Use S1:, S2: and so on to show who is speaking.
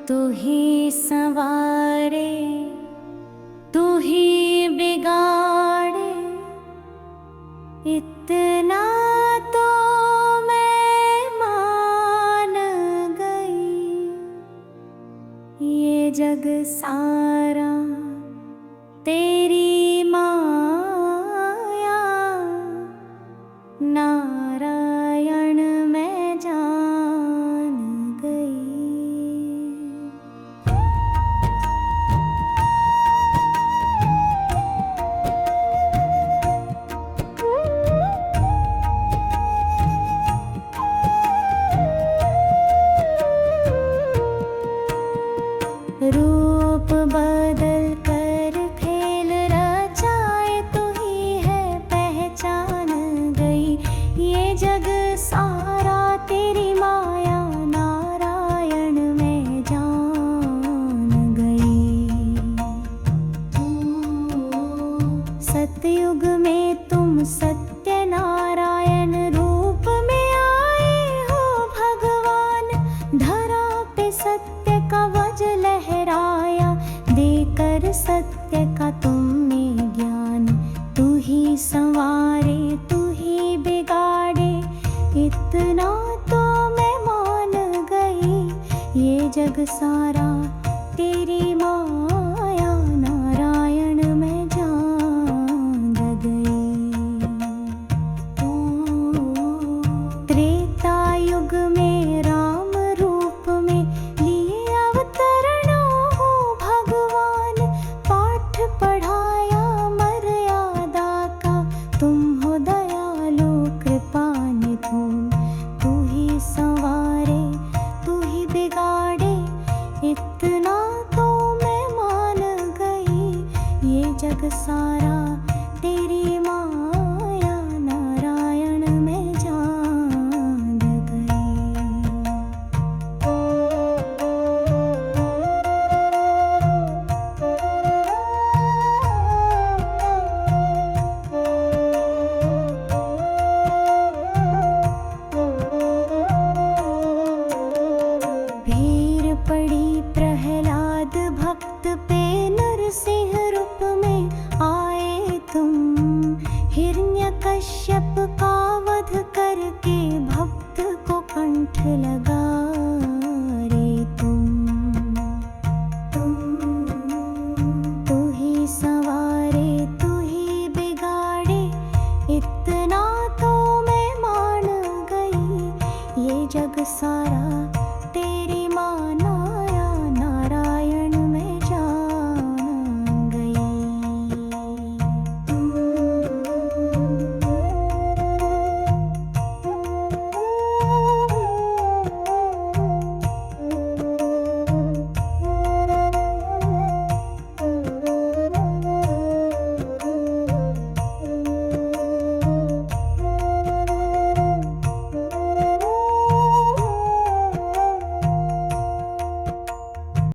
S1: तू ही संवारे, तू ही बिगाड़े, इतना तो मैं मान गई। ये जग सारा तेरी माया, नारायण मैं जान गई। रूप बदल कर खेल रचाए, तू ही है पहचान गई। ये जग सारा तेरी माया, नारायण मैं जान गई। सतयुग में तुम सत्य नारायण रूप में आए हो भगवान। धरा पे सत्य का वज लहराया, देकर सत्य का तुमने ज्ञान। तू ही संवारे, तू ही बिगाड़े, इतना तो मैं मान गई। ये जग सारा तेरी माया, नारायण मैं जान गई। त्रेता युग में राम रूप में लिए अवतरण हो भगवान। पाठ पढ़ाया मर्यादा का, तुम हो दयालु कृपा निधून। तू ही संवारे, तू ही बिगाड़े, इतना तो मैं मान गई। ये जग सारा तेरी माया, नारायण मैं जान गई। भीड़ पड़ी प्रहलाद भक्त पे, नरसिंह रूप में आए तुम। हिरण्यकश्यप का वध करके भक्त को कंठ लगा रे तू ही संवारे, तू ही बिगाड़े, इतना तो मैं मान गई। ये जग सारा तेरी मान